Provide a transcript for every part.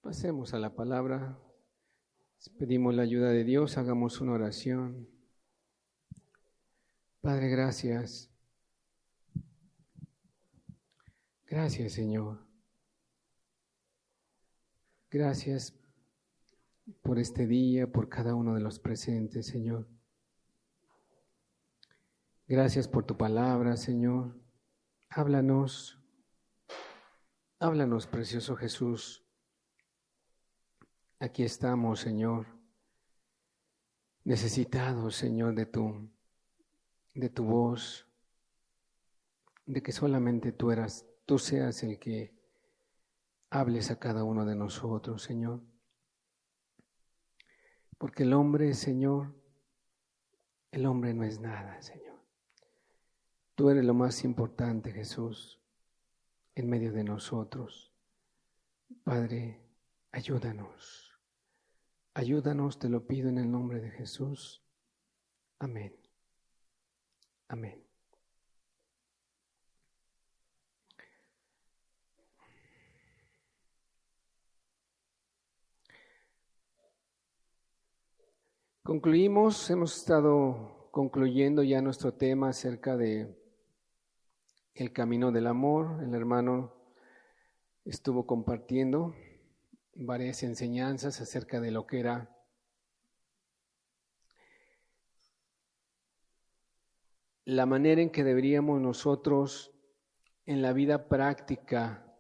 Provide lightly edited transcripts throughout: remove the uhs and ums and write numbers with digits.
Pasemos a la palabra, pedimos la ayuda de Dios, hagamos una oración. Padre, gracias. Gracias, Señor. Gracias por este día, por cada uno de los presentes, Señor. Gracias por tu palabra, Señor. Háblanos, precioso Jesús. Aquí estamos, Señor, necesitados, Señor, de tu voz, de que solamente tú seas el que hables a cada uno de nosotros, Señor. Porque el hombre, Señor, el hombre no es nada, Señor. Tú eres lo más importante, Jesús, en medio de nosotros. Padre, ayúdanos. Ayúdanos, te lo pido en el nombre de Jesús. Amén. Amén. Hemos estado concluyendo ya nuestro tema acerca de el camino del amor. El hermano estuvo compartiendo varias enseñanzas acerca de lo que era la manera en que deberíamos nosotros en la vida práctica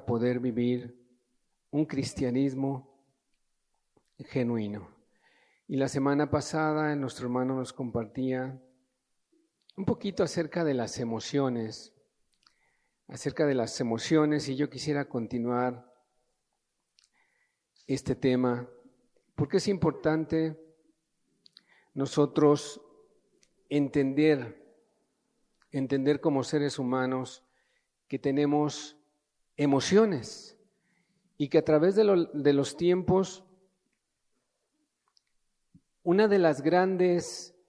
poder vivir un cristianismo genuino. Y la semana pasada nuestro hermano nos compartía un poquito acerca de las emociones, y yo quisiera continuar este tema, porque es importante nosotros entender como seres humanos que tenemos emociones y que a través de los tiempos, una de las grandes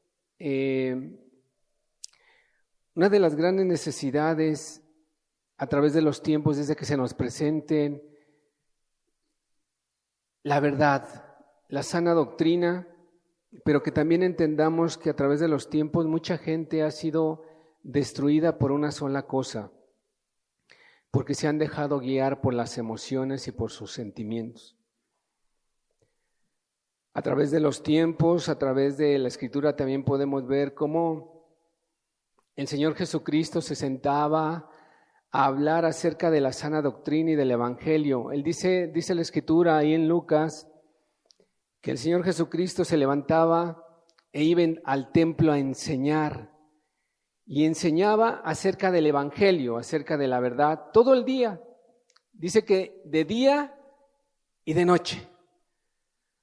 necesidades a través de los tiempos es de que se nos presenten la verdad, la sana doctrina, pero que también entendamos que a través de los tiempos mucha gente ha sido destruida por una sola cosa, porque se han dejado guiar por las emociones y por sus sentimientos. A través de los tiempos, a través de la Escritura también podemos ver cómo el Señor Jesucristo se sentaba a hablar acerca de la sana doctrina y del Evangelio. Él dice la Escritura ahí en Lucas que el Señor Jesucristo se levantaba e iba al templo a enseñar y enseñaba acerca del Evangelio, acerca de la verdad, todo el día. Dice que de día y de noche.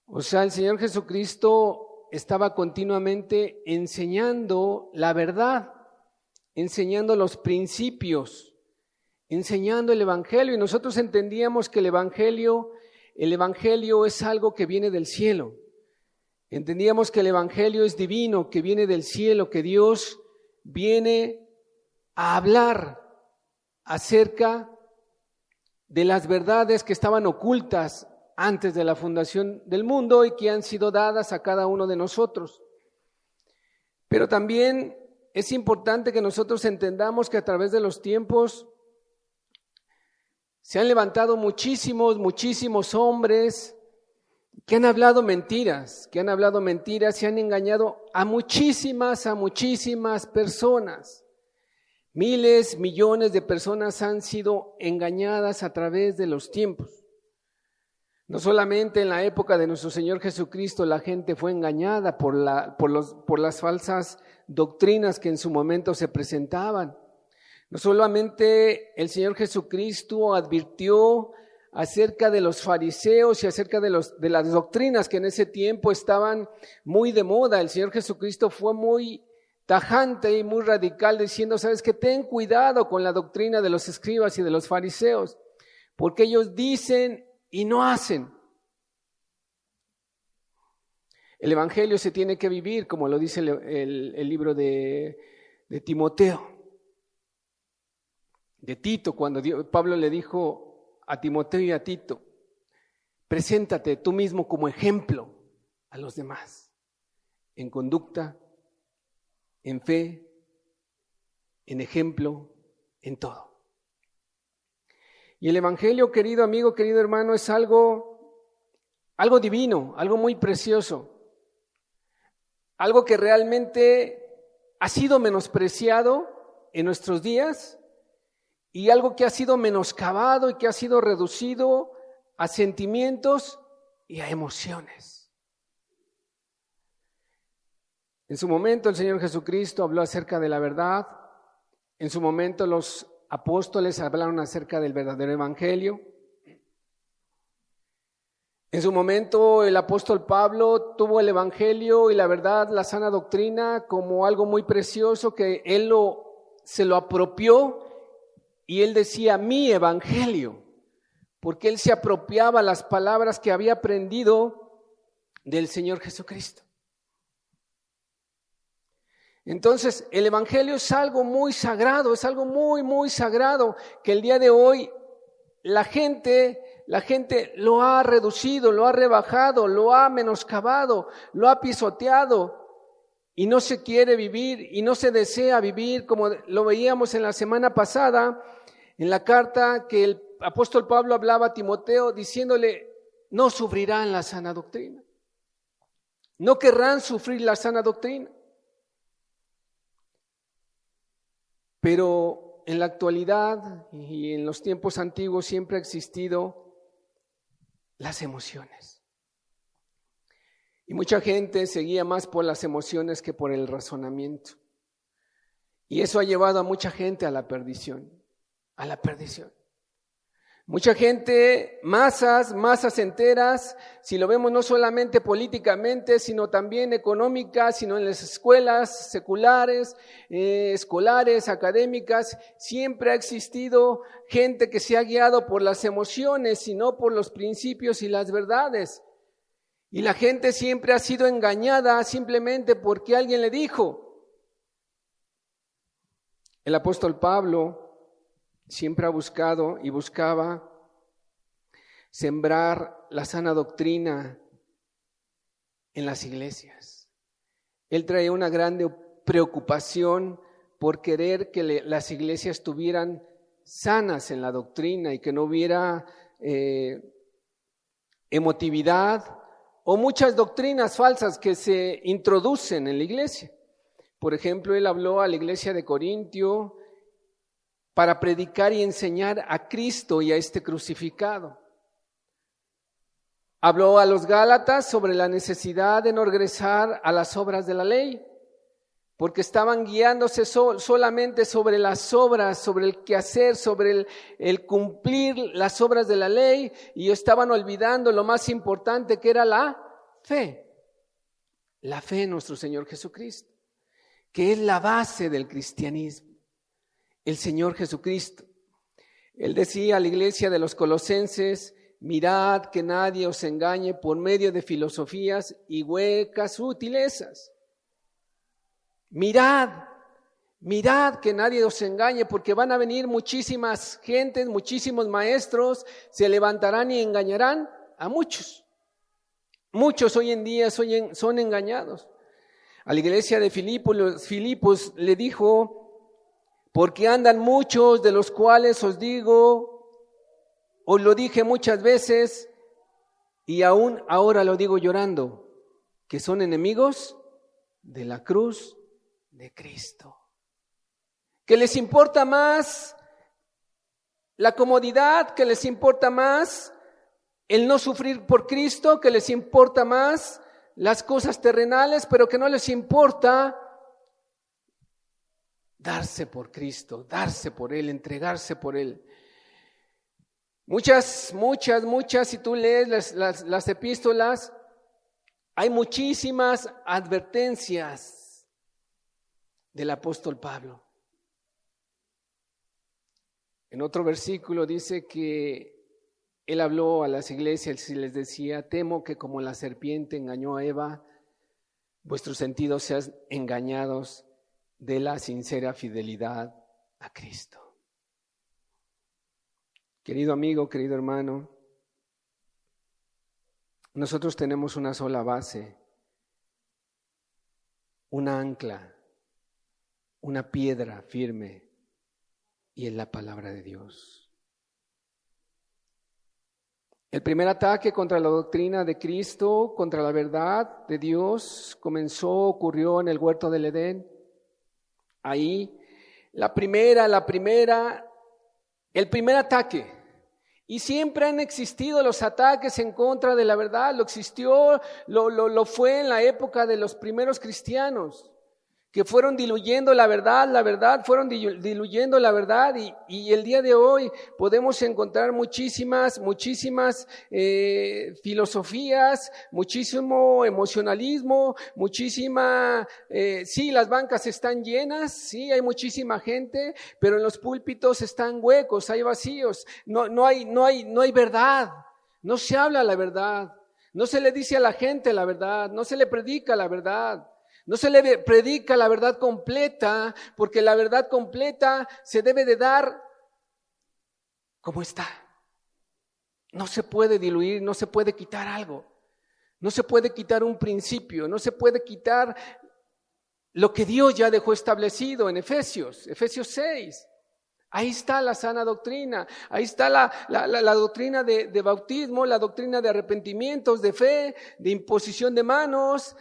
O sea, el Señor Jesucristo estaba continuamente enseñando la verdad, enseñando los principios, enseñando el Evangelio, y nosotros entendíamos que el Evangelio es algo que viene del cielo. Entendíamos que el Evangelio es divino, que viene del cielo, que Dios viene a hablar acerca de las verdades que estaban ocultas antes de la fundación del mundo y que han sido dadas a cada uno de nosotros. Pero también es importante que nosotros entendamos que a través de los tiempos se han levantado muchísimos hombres que han hablado mentiras, y han engañado a muchísimas personas. Miles, millones de personas han sido engañadas a través de los tiempos. No solamente en la época de nuestro Señor Jesucristo la gente fue engañada por las falsas doctrinas que en su momento se presentaban. No solamente el Señor Jesucristo advirtió acerca de los fariseos y acerca de las doctrinas que en ese tiempo estaban muy de moda. El Señor Jesucristo fue muy tajante y muy radical diciendo, ¿sabes qué? Ten cuidado con la doctrina de los escribas y de los fariseos, porque ellos dicen y no hacen. El Evangelio se tiene que vivir, como lo dice el libro de Timoteo, de Tito, cuando Pablo le dijo a Timoteo y a Tito: preséntate tú mismo como ejemplo a los demás, en conducta, en fe, en ejemplo, en todo. Y el Evangelio, querido amigo, querido hermano, es algo divino, algo muy precioso, algo que realmente ha sido menospreciado en nuestros días y algo que ha sido menoscabado y que ha sido reducido a sentimientos y a emociones. En su momento el Señor Jesucristo habló acerca de la verdad. En su momento los apóstoles hablaron acerca del verdadero evangelio. En su momento el apóstol Pablo tuvo el evangelio y la verdad, la sana doctrina, como algo muy precioso que él se lo apropió, y él decía mi evangelio, porque él se apropiaba las palabras que había aprendido del Señor Jesucristo. Entonces, el evangelio es algo muy sagrado, es algo muy, muy sagrado, que el día de hoy la gente lo ha reducido, lo ha rebajado, lo ha menoscabado, lo ha pisoteado, y no se quiere vivir y no se desea vivir, como lo veíamos en la semana pasada, en la carta que el apóstol Pablo hablaba a Timoteo, diciéndole: no sufrirán la sana doctrina, no querrán sufrir la sana doctrina. Pero en la actualidad y en los tiempos antiguos siempre ha existido las emociones. Y mucha gente se guía más por las emociones que por el razonamiento. Y eso ha llevado a mucha gente a la perdición, Mucha gente, masas enteras, si lo vemos no solamente políticamente, sino también económicas, sino en las escuelas seculares, escolares, académicas, siempre ha existido gente que se ha guiado por las emociones y no por los principios y las verdades. Y la gente siempre ha sido engañada simplemente porque alguien le dijo. El apóstol Pablo siempre ha buscado y buscaba sembrar la sana doctrina en las iglesias. Él traía una grande preocupación por querer que las iglesias estuvieran sanas en la doctrina y que no hubiera emotividad o muchas doctrinas falsas que se introducen en la iglesia. Por ejemplo, él habló a la iglesia de Corintio para predicar y enseñar a Cristo y a este crucificado. Habló a los Gálatas sobre la necesidad de no regresar a las obras de la ley, porque estaban guiándose solamente sobre las obras, sobre el quehacer, sobre el cumplir las obras de la ley, y estaban olvidando lo más importante, que era la fe en nuestro Señor Jesucristo, que es la base del cristianismo. El Señor Jesucristo. Él decía a la iglesia de los Colosenses: mirad que nadie os engañe por medio de filosofías y huecas sutilezas. Mirad que nadie os engañe, porque van a venir muchísimas gentes, muchísimos maestros, se levantarán y engañarán a muchos. Muchos hoy en día son engañados. A la iglesia de Filipos le dijo: porque andan muchos, de los cuales os lo dije muchas veces, y aún ahora lo digo llorando, que son enemigos de la cruz de Cristo. Que les importa más la comodidad, que les importa más el no sufrir por Cristo, que les importa más las cosas terrenales, pero que no les importa darse por Cristo, darse por Él, entregarse por Él. Muchas, si tú lees las epístolas, hay muchísimas advertencias del apóstol Pablo. En otro versículo dice que él habló a las iglesias y les decía: temo que como la serpiente engañó a Eva, vuestros sentidos sean engañados de la sincera fidelidad a Cristo. Querido amigo, querido hermano, nosotros tenemos una sola base, una ancla, una piedra firme, y es la palabra de Dios. El primer ataque contra la doctrina de Cristo, contra la verdad de Dios, ocurrió en el huerto del Edén. Ahí, el primer ataque. Y siempre han existido los ataques en contra de la verdad. Lo fue en la época de los primeros cristianos, que fueron diluyendo la verdad, fueron diluyendo la verdad, y el día de hoy podemos encontrar muchísimas filosofías, muchísimo emocionalismo, sí, las bancas están llenas, sí, hay muchísima gente, pero en los púlpitos están huecos, hay vacíos, no hay verdad, no se habla la verdad, no se le dice a la gente la verdad, no se le predica la verdad. No se le predica la verdad completa, porque la verdad completa se debe de dar como está. No se puede diluir, no se puede quitar algo, no se puede quitar un principio, no se puede quitar lo que Dios ya dejó establecido en Efesios 6. Ahí está la sana doctrina, ahí está la doctrina de bautismo, la doctrina de arrepentimientos, de fe, de imposición de manos,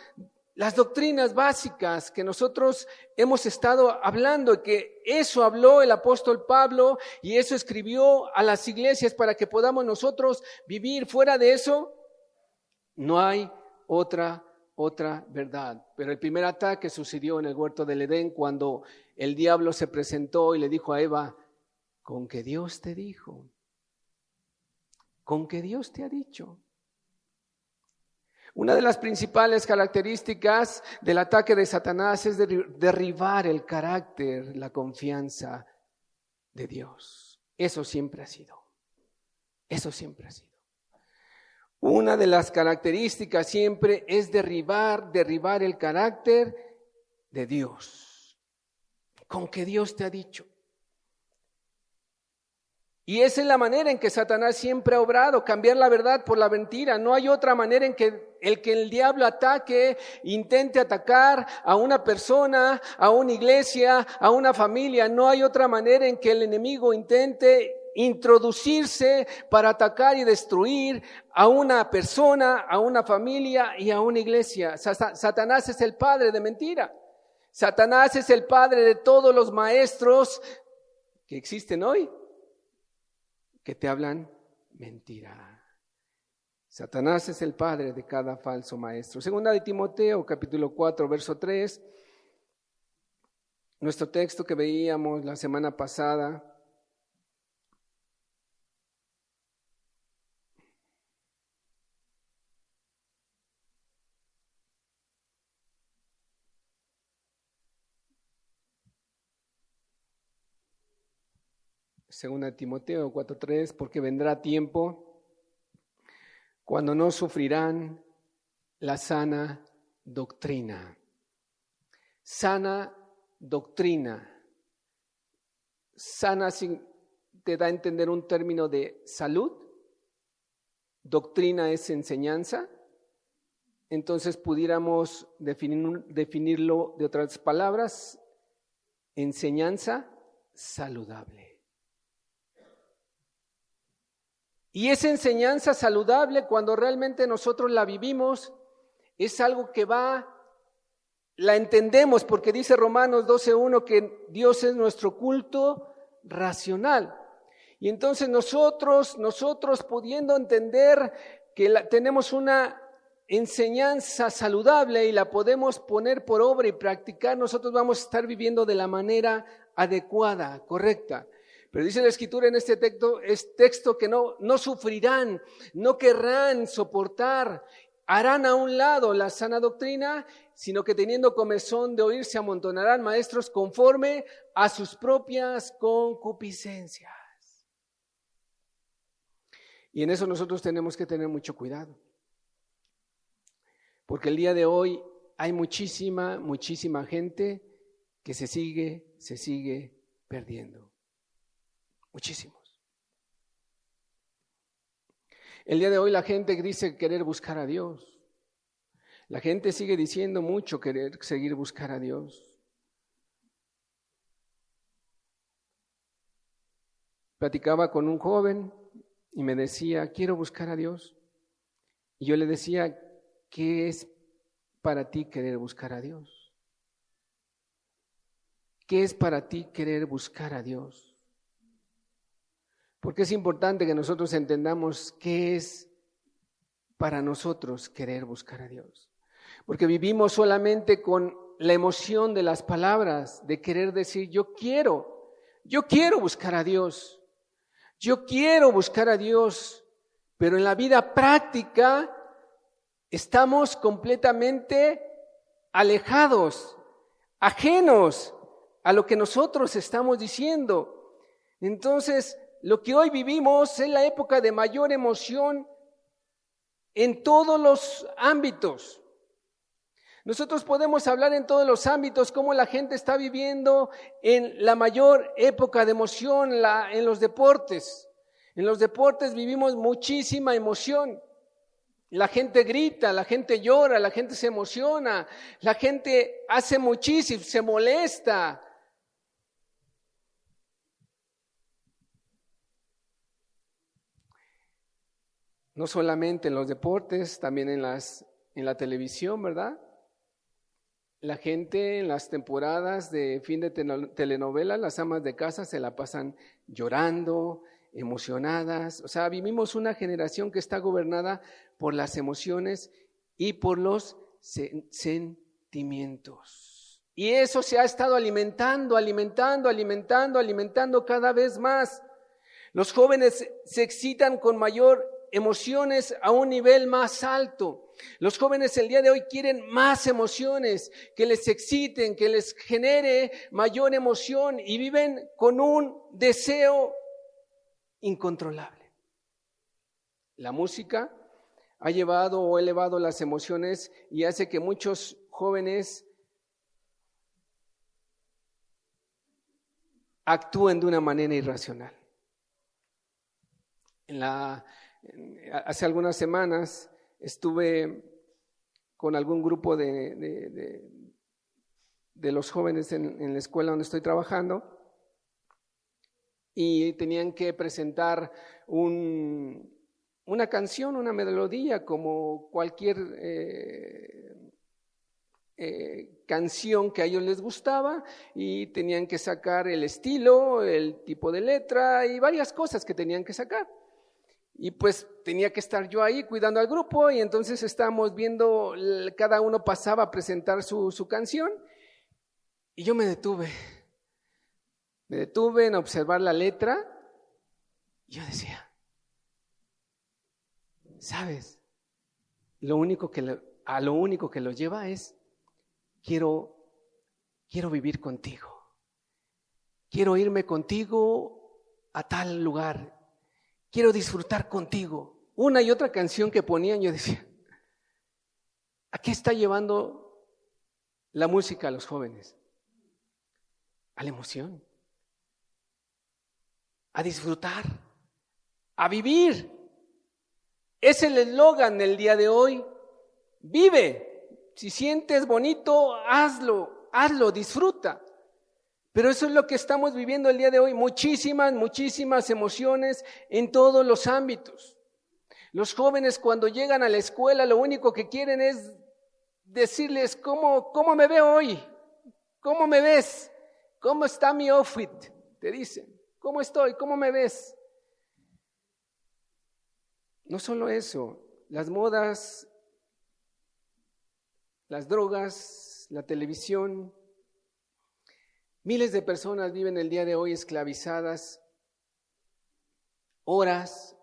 las doctrinas básicas que nosotros hemos estado hablando, que eso habló el apóstol Pablo y eso escribió a las iglesias para que podamos nosotros vivir. Fuera de eso, no hay otra verdad. Pero el primer ataque sucedió en el huerto del Edén, cuando el diablo se presentó y le dijo a Eva: ¿con qué Dios te dijo? ¿Con qué Dios te ha dicho? Una de las principales características del ataque de Satanás es derribar el carácter, la confianza de Dios. Eso siempre ha sido. Una de las características siempre es derribar el carácter de Dios. ¿Con qué Dios te ha dicho? Y esa es la manera en que Satanás siempre ha obrado, cambiar la verdad por la mentira. No hay otra manera en que el diablo ataque, intente atacar a una persona, a una iglesia, a una familia. No hay otra manera en que el enemigo intente introducirse para atacar y destruir a una persona, a una familia y a una iglesia. Satanás es el padre de mentira. Satanás es el padre de todos los maestros que existen hoy, que te hablan mentira. Satanás es el padre de cada falso maestro. Segunda de Timoteo, capítulo 4, verso 3. Nuestro texto que veíamos la semana pasada. Segunda de Timoteo 4:3, porque vendrá tiempo cuando no sufrirán la sana doctrina. Sana doctrina. Sana te da a entender un término de salud. Doctrina es enseñanza. Entonces pudiéramos definirlo de otras palabras: enseñanza saludable. Y esa enseñanza saludable, cuando realmente nosotros la vivimos, es algo que la entendemos, porque dice Romanos 12:1 que Dios es nuestro culto racional. Y entonces nosotros pudiendo entender que tenemos una enseñanza saludable y la podemos poner por obra y practicar, nosotros vamos a estar viviendo de la manera adecuada, correcta. Pero dice la Escritura en este texto que no sufrirán, no querrán soportar, harán a un lado la sana doctrina, sino que teniendo comezón de oír se amontonarán maestros conforme a sus propias concupiscencias. Y en eso nosotros tenemos que tener mucho cuidado. Porque el día de hoy hay muchísima gente que se sigue perdiendo. Muchísimos. El día de hoy la gente dice querer buscar a Dios. La gente sigue diciendo mucho querer seguir buscar a Dios. Platicaba con un joven y me decía, quiero buscar a Dios. Y yo le decía, ¿qué es para ti querer buscar a Dios? ¿Qué es para ti querer buscar a Dios? Porque es importante que nosotros entendamos qué es para nosotros querer buscar a Dios. Porque vivimos solamente con la emoción de las palabras, de querer decir, yo quiero buscar a Dios. Yo quiero buscar a Dios, pero en la vida práctica estamos completamente alejados, ajenos a lo que nosotros estamos diciendo. Entonces, lo que hoy vivimos es la época de mayor emoción en todos los ámbitos. Nosotros podemos hablar en todos los ámbitos cómo la gente está viviendo en la mayor época de emoción en los deportes. En los deportes vivimos muchísima emoción. La gente grita, la gente llora, la gente se emociona, la gente hace muchísimo, se molesta. No solamente en los deportes, también en la televisión, ¿verdad? La gente en las temporadas de fin de telenovela, las amas de casa se la pasan llorando, emocionadas. O sea, vivimos una generación que está gobernada por las emociones y por los sentimientos. Y eso se ha estado alimentando cada vez más. Los jóvenes se excitan con mayor emociones a un nivel más alto. Los jóvenes el día de hoy quieren más emociones, que les exciten, que les genere mayor emoción y viven con un deseo incontrolable. La música ha llevado o elevado las emociones y hace que muchos jóvenes actúen de una manera irracional. Hace algunas semanas estuve con algún grupo de los jóvenes en la escuela donde estoy trabajando y tenían que presentar una canción, una melodía como cualquier canción que a ellos les gustaba y tenían que sacar el estilo, el tipo de letra y varias cosas que tenían que sacar. Y pues tenía que estar yo ahí cuidando al grupo y entonces estábamos viendo, cada uno pasaba a presentar su canción y yo me detuve en observar la letra y yo decía, ¿sabes? A lo único que lo lleva es, quiero vivir contigo, quiero irme contigo a tal lugar, quiero disfrutar contigo. Una y otra canción que ponían, yo decía, ¿a qué está llevando la música a los jóvenes? A la emoción, a disfrutar, a vivir. Es el eslogan del día de hoy. Vive. Si sientes bonito, hazlo, disfruta. Pero eso es lo que estamos viviendo el día de hoy, muchísimas emociones en todos los ámbitos. Los jóvenes cuando llegan a la escuela lo único que quieren es decirles ¿cómo me veo hoy? ¿Cómo me ves? ¿Cómo está mi outfit? Te dicen, ¿cómo estoy? ¿Cómo me ves? No solo eso, las modas, las drogas, la televisión. Miles de personas viven el día de hoy esclavizadas, horas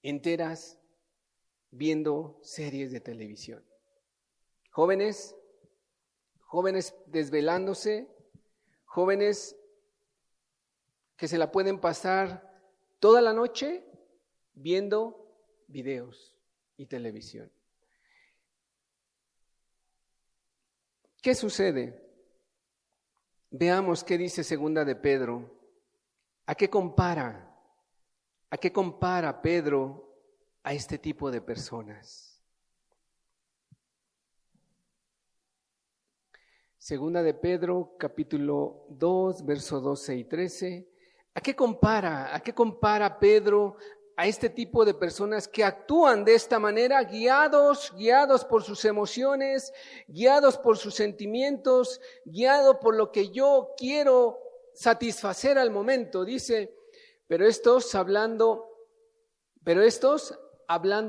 enteras viendo series de televisión. Jóvenes desvelándose, jóvenes que se la pueden pasar toda la noche viendo videos y televisión. ¿Qué sucede? Veamos qué dice segunda de Pedro. ¿A qué compara ¿A qué compara Pedro a este tipo de personas? Segunda de Pedro, capítulo 2, verso 12 y 13. ¿A qué compara Pedro a este tipo de personas que actúan de esta manera, guiados por sus emociones, guiados por sus sentimientos, guiados por lo que yo quiero satisfacer al momento? Dice, pero estos hablando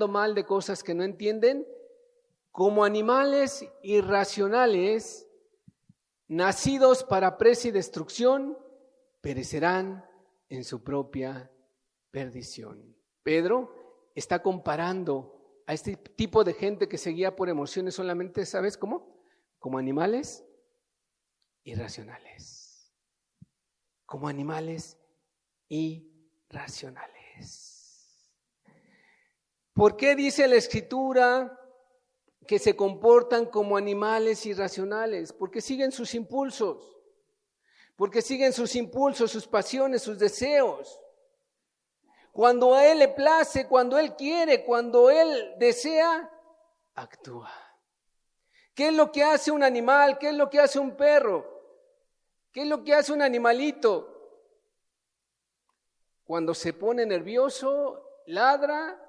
mal de cosas que no entienden, como animales irracionales, nacidos para presa y destrucción, perecerán en su propia perdición. Pedro está comparando a este tipo de gente que se guía por emociones solamente, ¿sabes cómo? Como animales irracionales. Como animales irracionales. ¿Por qué dice la Escritura que se comportan como animales irracionales? Porque siguen sus impulsos. Porque siguen sus impulsos, sus pasiones, sus deseos. Cuando a Él le place, cuando Él quiere, cuando Él desea, actúa. ¿Qué es lo que hace un animal? ¿Qué es lo que hace un perro? ¿Qué es lo que hace un animalito? Cuando se pone nervioso, ladra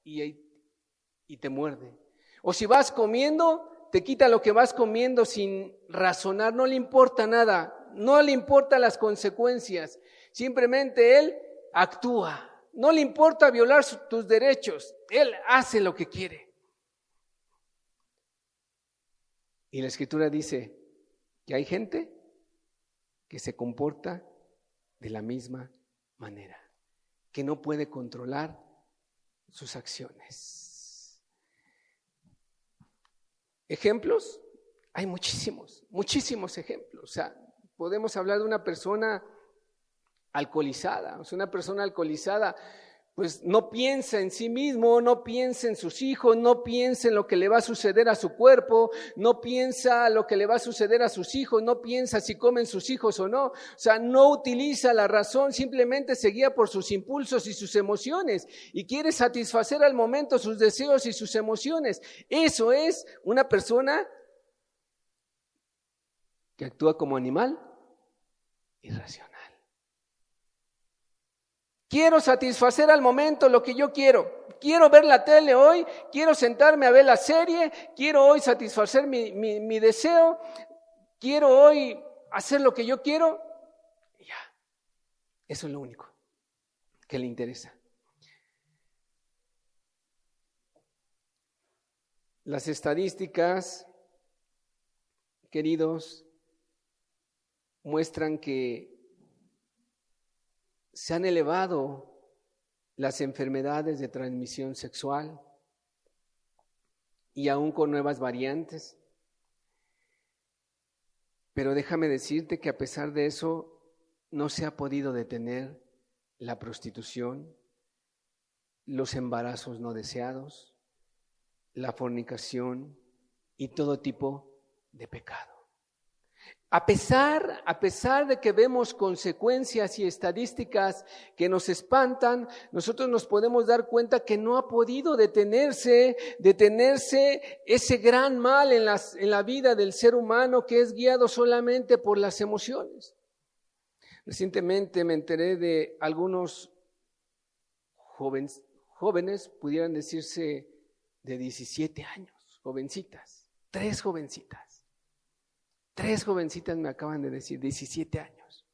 y te muerde. O si vas comiendo, te quita lo que vas comiendo sin razonar, no le importa nada, no le importan las consecuencias, simplemente Él actúa. No le importa violar tus derechos, Él hace lo que quiere. Y la Escritura dice que hay gente que se comporta de la misma manera, que no puede controlar sus acciones. ¿Ejemplos? Hay muchísimos ejemplos. O sea, podemos hablar de una persona alcoholizada. O sea, una persona alcoholizada pues no piensa en sí mismo, no piensa en sus hijos, no piensa en lo que le va a suceder a su cuerpo, no piensa lo que le va a suceder a sus hijos, no piensa si comen sus hijos o no. O sea, no utiliza la razón, simplemente se guía por sus impulsos y sus emociones y quiere satisfacer al momento sus deseos y sus emociones. Eso es una persona que actúa como animal irracional. Quiero satisfacer al momento lo que yo quiero. Quiero ver la tele hoy, quiero sentarme a ver la serie, quiero hoy satisfacer mi deseo, quiero hoy hacer lo que yo quiero. Y ya, eso es lo único que le interesa. Las estadísticas, queridos, muestran que se han elevado las enfermedades de transmisión sexual y aún con nuevas variantes. Pero déjame decirte que a pesar de eso no se ha podido detener la prostitución, los embarazos no deseados, la fornicación y todo tipo de pecado. A pesar de que vemos consecuencias y estadísticas que nos espantan, nosotros nos podemos dar cuenta que no ha podido detenerse ese gran mal en la vida del ser humano que es guiado solamente por las emociones. Recientemente me enteré de algunos jóvenes, pudieran decirse de 17 años, jovencitas, 3 jovencitas. 3 jovencitas me acaban de decir, 17 años,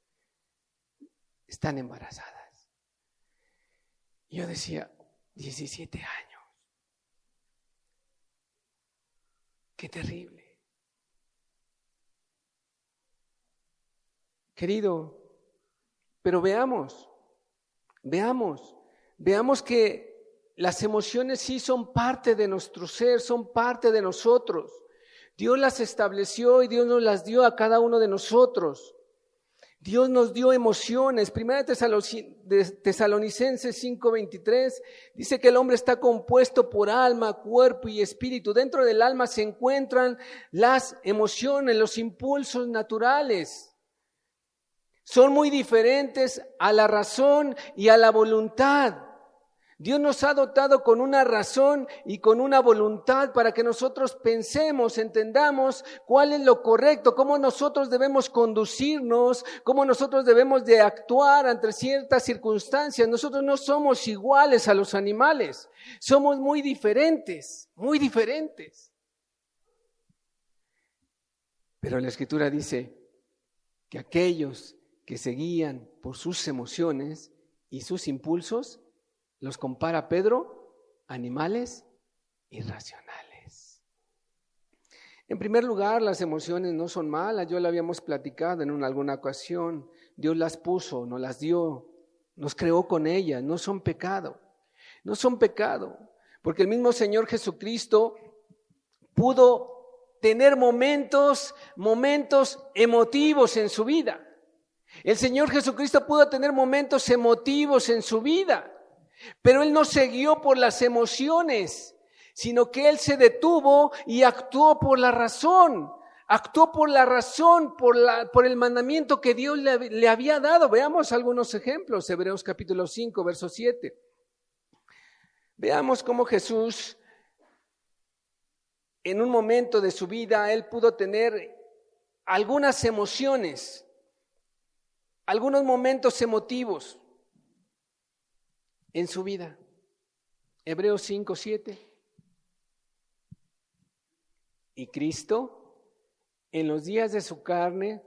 están embarazadas. Y yo decía, 17 años, qué terrible. Querido, pero veamos que las emociones sí son parte de nuestro ser, son parte de nosotros. Dios las estableció y Dios nos las dio a cada uno de nosotros. Dios nos dio emociones. Primera de Tesalonicenses 5:23 dice que el hombre está compuesto por alma, cuerpo y espíritu. Dentro del alma se encuentran las emociones, los impulsos naturales. Son muy diferentes a la razón y a la voluntad. Dios nos ha dotado con una razón y con una voluntad para que nosotros pensemos, entendamos cuál es lo correcto, cómo nosotros debemos conducirnos, cómo nosotros debemos de actuar ante ciertas circunstancias. Nosotros no somos iguales a los animales, somos muy diferentes, muy diferentes. Pero la Escritura dice que aquellos que se guían por sus emociones y sus impulsos, los compara Pedro, animales irracionales. En primer lugar, las emociones no son malas, ya lo habíamos platicado en alguna ocasión. Dios las puso, nos las dio, nos creó con ellas, no son pecado. No son pecado, porque el mismo Señor Jesucristo pudo tener momentos emotivos en su vida. El Señor Jesucristo pudo tener momentos emotivos en su vida. Pero Él no se guió por las emociones, sino que Él se detuvo y actuó por la razón. Actuó por la razón, por el mandamiento que Dios le había dado. Veamos algunos ejemplos. Hebreos capítulo 5, verso 7. Veamos cómo Jesús, en un momento de su vida, Él pudo tener algunas emociones, algunos momentos emotivos en su vida. Hebreos 5, 7. Y Cristo, en los días de su carne,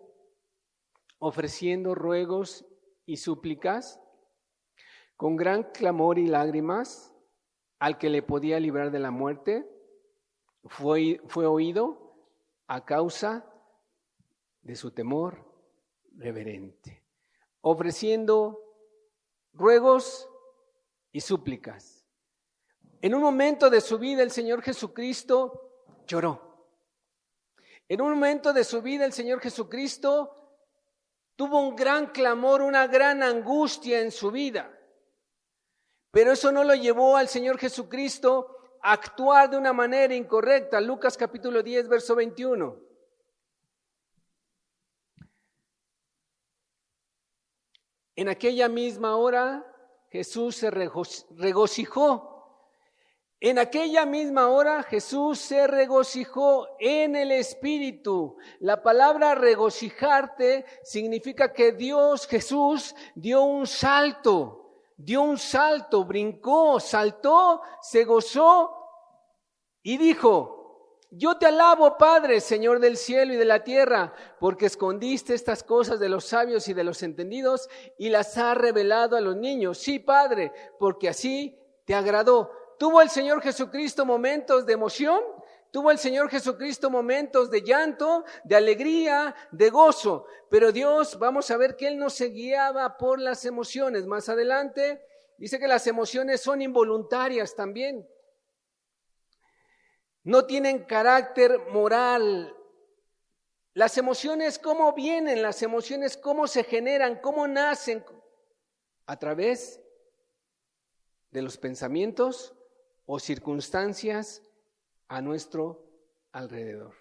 ofreciendo ruegos y súplicas, con gran clamor y lágrimas, al que le podía librar de la muerte, fue oído a causa de su temor reverente. Ofreciendo ruegos y súplicas. En un momento de su vida el Señor Jesucristo lloró. En un momento de su vida el Señor Jesucristo tuvo un gran clamor, una gran angustia en su vida. Pero eso no lo llevó al Señor Jesucristo a actuar de una manera incorrecta. Lucas capítulo 10, verso 21. En aquella misma hora Jesús se regocijó. En aquella misma hora Jesús se regocijó en el Espíritu. La palabra regocijarte significa que Jesús dio un salto, brincó, saltó, se gozó y dijo: yo te alabo, Padre, Señor del cielo y de la tierra, porque escondiste estas cosas de los sabios y de los entendidos y las has revelado a los niños. Sí, Padre, porque así te agradó. ¿Tuvo el Señor Jesucristo momentos de emoción? ¿Tuvo el Señor Jesucristo momentos de llanto, de alegría, de gozo? Pero Dios, vamos a ver que Él no se guiaba por las emociones. Más adelante dice que las emociones son involuntarias también. No tienen carácter moral. Las emociones, ¿cómo vienen? Las emociones, ¿cómo se generan? ¿Cómo nacen? A través de los pensamientos o circunstancias a nuestro alrededor.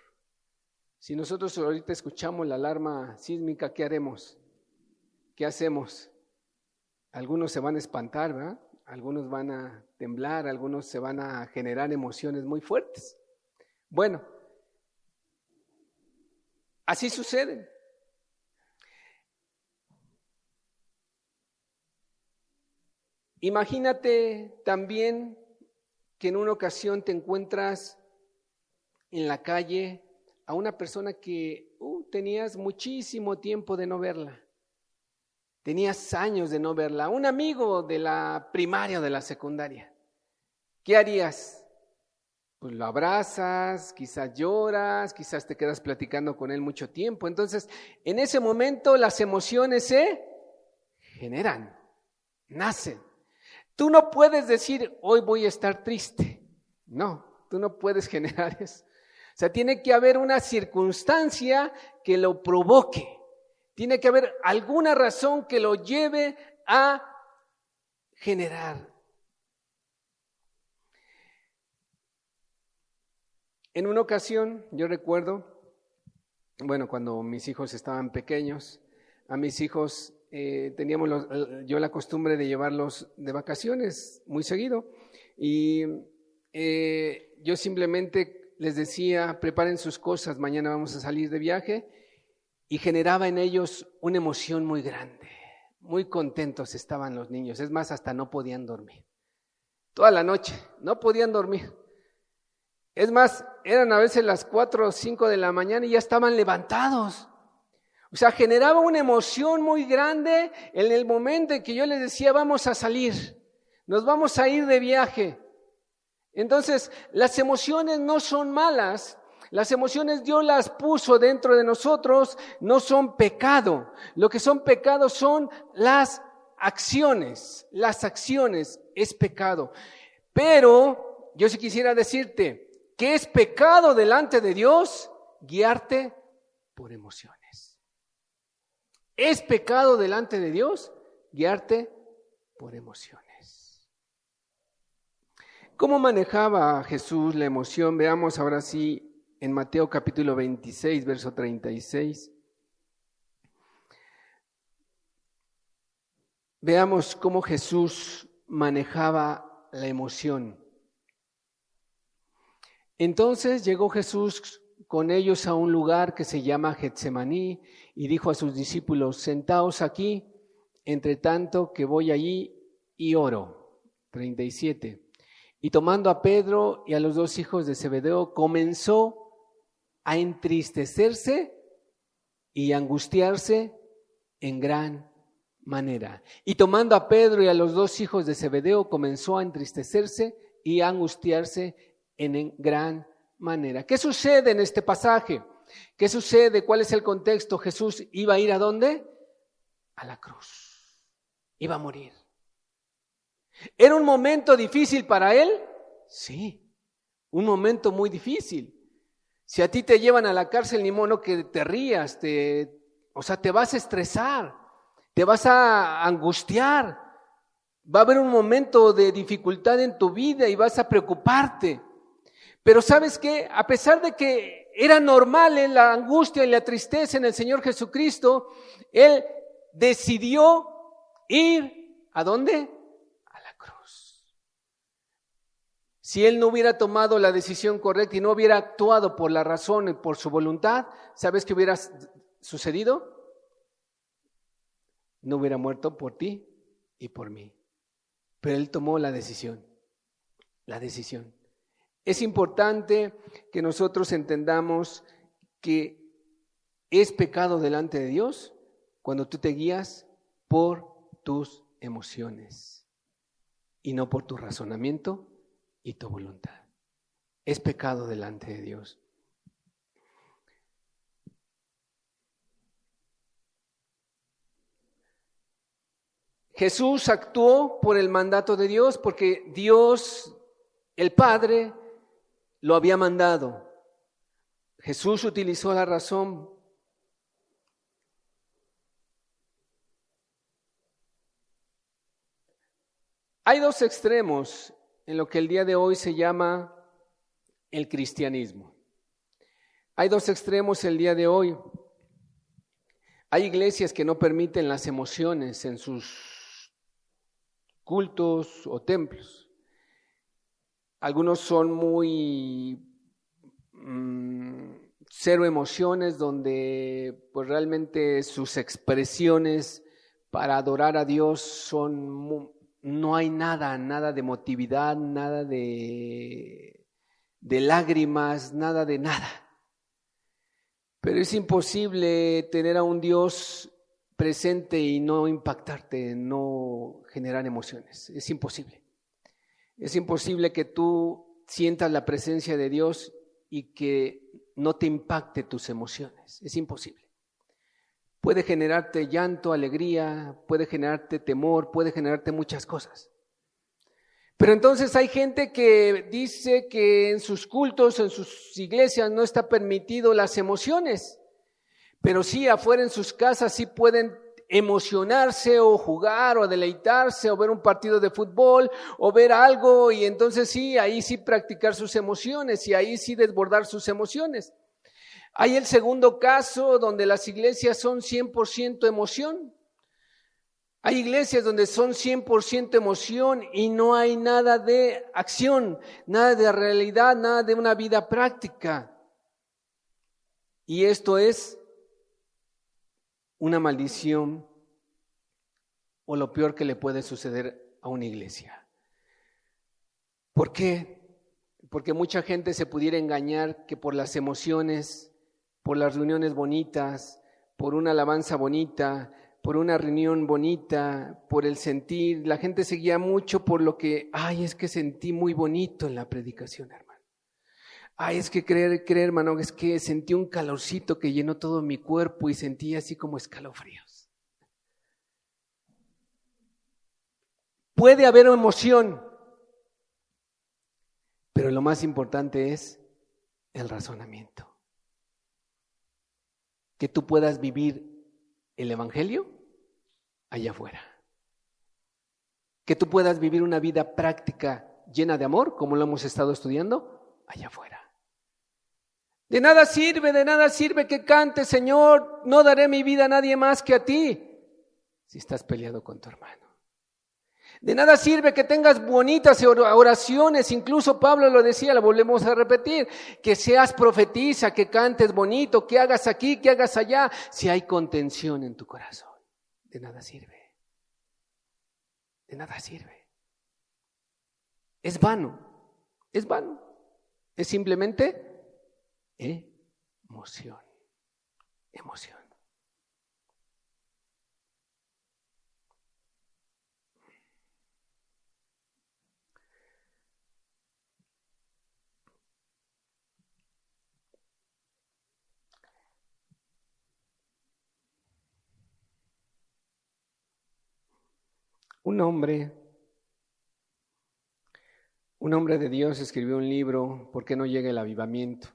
Si nosotros ahorita escuchamos la alarma sísmica, ¿qué haremos? ¿Qué hacemos? Algunos se van a espantar, ¿verdad? Algunos van a temblar, algunos se van a generar emociones muy fuertes. Bueno, así sucede. Imagínate también que en una ocasión te encuentras en la calle a una persona que tenías muchísimo tiempo de no verla. Tenías años de no verla. Un amigo de la primaria o de la secundaria. ¿Qué harías? Pues lo abrazas, quizás lloras, quizás te quedas platicando con él mucho tiempo. Entonces, en ese momento las emociones se generan, nacen. Tú no puedes decir, hoy voy a estar triste. No, tú no puedes generar eso. O sea, tiene que haber una circunstancia que lo provoque. Tiene que haber alguna razón que lo lleve a generar. En una ocasión, yo recuerdo, cuando mis hijos estaban pequeños, a mis hijos, teníamos yo la costumbre de llevarlos de vacaciones muy seguido, y yo simplemente les decía, preparen sus cosas, mañana vamos a salir de viaje, y generaba en ellos una emoción muy grande. Muy contentos estaban los niños, es más, hasta no podían dormir. Toda la noche, no podían dormir. Es más, eran a veces las 4 o 5 de la mañana y ya estaban levantados. O sea, generaba una emoción muy grande en el momento en que yo les decía, vamos a salir, nos vamos a ir de viaje. Entonces, las emociones no son malas. Las emociones Dios las puso dentro de nosotros, no son pecado. Lo que son pecados son las acciones. Las acciones es pecado. Pero yo sí quisiera decirte que es pecado delante de Dios guiarte por emociones. Es pecado delante de Dios guiarte por emociones. ¿Cómo manejaba Jesús la emoción? Veamos ahora sí en Mateo capítulo 26, verso 36. Veamos cómo Jesús manejaba la emoción. Entonces llegó Jesús con ellos a un lugar que se llama Getsemaní y dijo a sus discípulos, sentaos aquí, entre tanto que voy allí y oro. 37. Y tomando a Pedro y a los 2 hijos de Zebedeo, comenzó a entristecerse y angustiarse en gran manera. Y tomando a Pedro y a los 2 hijos de Zebedeo, comenzó a entristecerse y a angustiarse en gran manera. ¿Qué sucede en este pasaje? ¿Qué sucede? ¿Cuál es el contexto? Jesús iba a ir ¿a dónde? A la cruz. Iba a morir. ¿Era un momento difícil para él? Sí, un momento muy difícil. Si a ti te llevan a la cárcel, ni modo que te rías, te vas a estresar, te vas a angustiar, va a haber un momento de dificultad en tu vida y vas a preocuparte. Pero ¿sabes qué? A pesar de que era normal en la angustia y la tristeza en el Señor Jesucristo, Él decidió ir ¿a dónde? A la cruz. Si Él no hubiera tomado la decisión correcta y no hubiera actuado por la razón y por su voluntad, ¿sabes qué hubiera sucedido? No hubiera muerto por ti y por mí. Pero Él tomó la decisión. La decisión. Es importante que nosotros entendamos que es pecado delante de Dios cuando tú te guías por tus emociones y no por tu razonamiento y tu voluntad. Es pecado delante de Dios. Jesús actuó por el mandato de Dios porque Dios, el Padre, lo había mandado. Jesús utilizó la razón. Hay 2 extremos en lo que el día de hoy se llama el cristianismo. Hay 2 extremos el día de hoy. Hay iglesias que no permiten las emociones en sus cultos o templos. Algunos son muy cero emociones, donde pues realmente sus expresiones para adorar a Dios son, no hay nada de emotividad, nada de lágrimas, nada de nada. Pero es imposible tener a un Dios presente y no impactarte, no generar emociones. Es imposible. Es imposible que tú sientas la presencia de Dios y que no te impacte tus emociones. Es imposible. Puede generarte llanto, alegría, puede generarte temor, puede generarte muchas cosas. Pero entonces hay gente que dice que en sus cultos, en sus iglesias no está permitido las emociones, pero sí afuera en sus casas sí pueden emocionarse o jugar o deleitarse o ver un partido de fútbol o ver algo, y entonces sí, ahí sí practicar sus emociones y ahí sí desbordar sus emociones. Hay el segundo caso donde las iglesias son 100% emoción. Hay iglesias donde son 100% emoción y no hay nada de acción, nada de realidad, nada de una vida práctica. Y esto es una maldición o lo peor que le puede suceder a una iglesia. ¿Por qué? Porque mucha gente se pudiera engañar que por las emociones, por las reuniones bonitas, por una alabanza bonita, por una reunión bonita, por el sentir, la gente se guía mucho por lo que, es que sentí muy bonito en la predicación, hermano. Es que creer, hermano, es que sentí un calorcito que llenó todo mi cuerpo y sentí así como escalofríos. Puede haber emoción, pero lo más importante es el razonamiento. Que tú puedas vivir el evangelio allá afuera. Que tú puedas vivir una vida práctica llena de amor, como lo hemos estado estudiando, allá afuera. De nada sirve que cantes, Señor, no daré mi vida a nadie más que a ti, si estás peleado con tu hermano. De nada sirve que tengas bonitas oraciones, incluso Pablo lo decía, lo volvemos a repetir, que seas profetiza, que cantes bonito, que hagas aquí, que hagas allá, si hay contención en tu corazón. De nada sirve. De nada sirve. Es vano. Es simplemente emoción. Un hombre de Dios escribió un libro, ¿por qué no llega el avivamiento?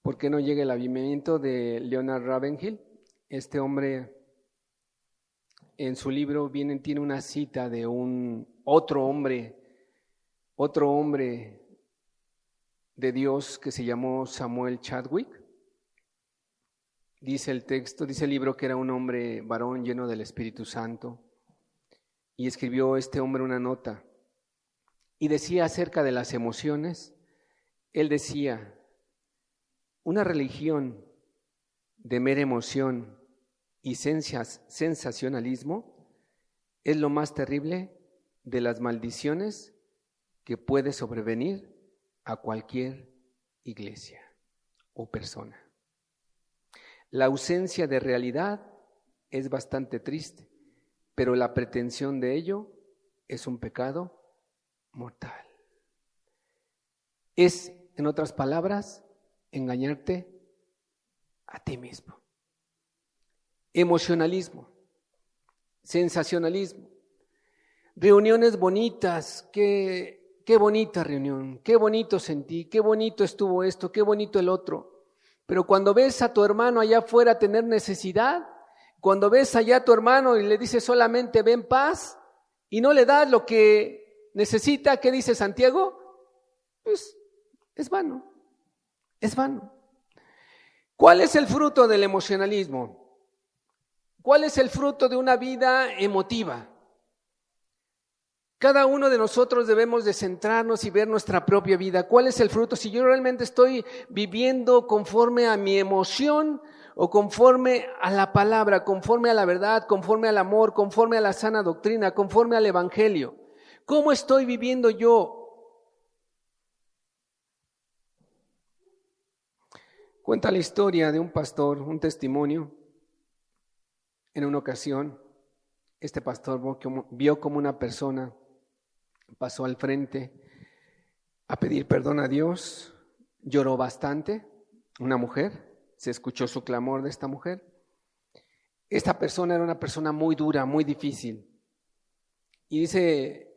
¿Por qué no llega el avivamiento? De Leonard Ravenhill. Este hombre en su libro tiene una cita de otro hombre de Dios que se llamó Samuel Chadwick. Dice el texto, dice el libro que era un hombre varón lleno del Espíritu Santo, y escribió este hombre una nota y decía acerca de las emociones. Él decía: una religión de mera emoción y sensacionalismo es lo más terrible de las maldiciones que puede sobrevenir a cualquier iglesia o persona. La ausencia de realidad es bastante triste, pero la pretensión de ello es un pecado mortal. Es, en otras palabras, engañarte a ti mismo. Emocionalismo, sensacionalismo, reuniones bonitas, qué bonita reunión, qué bonito sentí, qué bonito estuvo esto, qué bonito el otro. Pero cuando ves a tu hermano allá afuera tener necesidad, cuando ves allá a tu hermano y le dices solamente ven paz y no le das lo que necesita, ¿qué dice Santiago? Pues es vano, es vano. ¿Cuál es el fruto del emocionalismo? ¿Cuál es el fruto de una vida emotiva? Cada uno de nosotros debemos de centrarnos y ver nuestra propia vida. ¿Cuál es el fruto? Si yo realmente estoy viviendo conforme a mi emoción o conforme a la palabra, conforme a la verdad, conforme al amor, conforme a la sana doctrina, conforme al evangelio. ¿Cómo estoy viviendo yo? Cuenta la historia de un pastor, un testimonio. En una ocasión, este pastor vio como una persona pasó al frente a pedir perdón a Dios, lloró bastante, una mujer, se escuchó su clamor de esta mujer. Esta persona era una persona muy dura, muy difícil. Y dice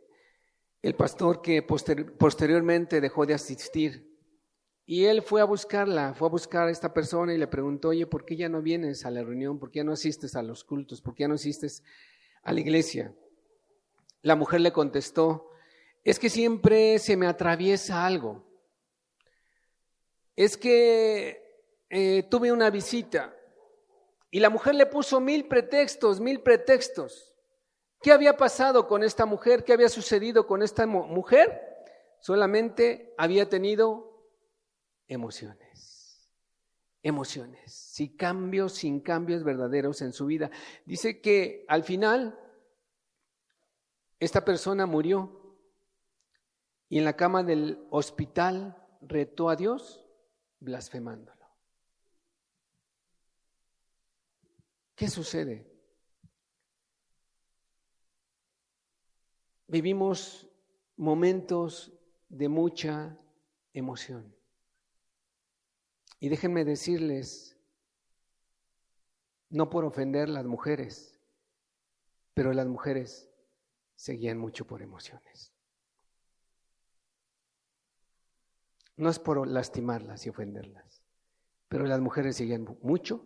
el pastor que posteriormente dejó de asistir. Y él fue a buscar a esta persona y le preguntó: oye, ¿por qué ya no vienes a la reunión? ¿Por qué ya no asistes a los cultos? ¿Por qué ya no asistes a la iglesia? La mujer le contestó: es que siempre se me atraviesa algo. es que tuve una visita y la mujer le puso 1000 pretextos. ¿Qué había pasado con esta mujer? ¿Qué había sucedido con esta mujer? Solamente había tenido emociones, sin cambios verdaderos en su vida. Dice que al final esta persona murió y en la cama del hospital retó a Dios blasfemándolo. ¿Qué sucede? Vivimos momentos de mucha emoción. Y déjenme decirles, no por ofender a las mujeres, pero las mujeres se guían mucho por emociones. No es por lastimarlas y ofenderlas, pero las mujeres se guían mucho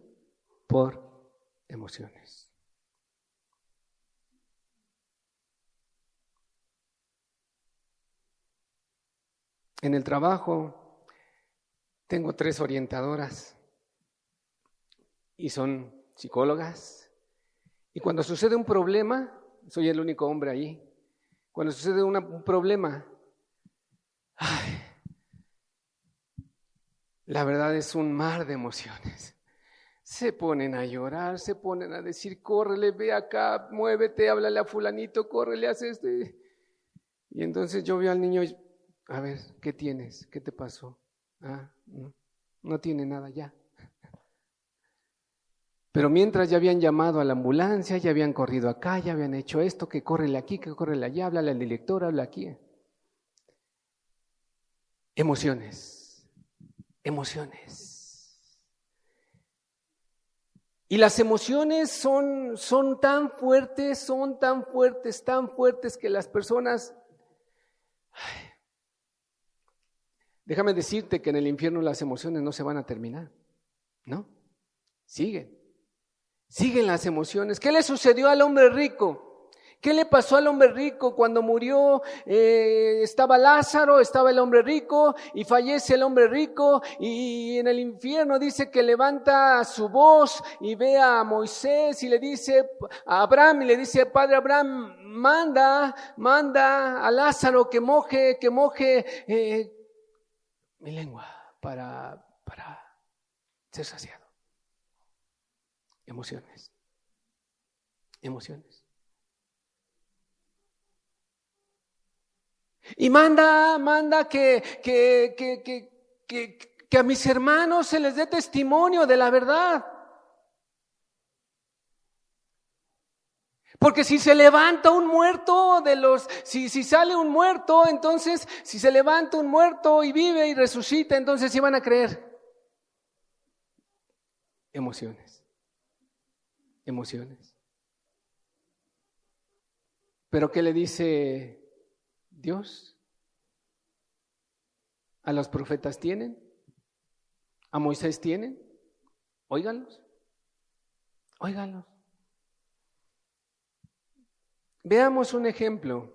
por emociones. En el trabajo tengo 3 orientadoras y son psicólogas. Y cuando sucede un problema, soy el único hombre ahí. Cuando sucede un problema, la verdad es un mar de emociones. Se ponen a llorar, se ponen a decir, córrele, ve acá, muévete, háblale a fulanito, córrele, haz esto. Y entonces yo veo al niño, a ver, ¿qué tienes? ¿Qué te pasó? No tiene nada ya. Pero mientras ya habían llamado a la ambulancia, ya habían corrido acá, ya habían hecho esto, que córrele aquí, que córrele allá, háblale al director, habla aquí. Emociones. Y las emociones son tan fuertes que las personas... Déjame decirte que en el infierno las emociones no se van a terminar, ¿no? Siguen las emociones. ¿Qué le sucedió al hombre rico? ¿Qué le pasó al hombre rico cuando murió? Estaba Lázaro, estaba el hombre rico y fallece el hombre rico y en el infierno dice que levanta su voz y ve a Moisés y le dice a Abraham y le dice, Padre Abraham, manda a Lázaro que moje mi lengua para ser saciado. Emociones. Y manda que a mis hermanos se les dé testimonio de la verdad. Porque si se levanta un muerto si sale un muerto, entonces si se levanta un muerto y vive y resucita, entonces sí van a creer. Emociones. Pero ¿qué le dice Dios? ¿A los profetas tienen? ¿A Moisés tienen? Óiganlos. Veamos un ejemplo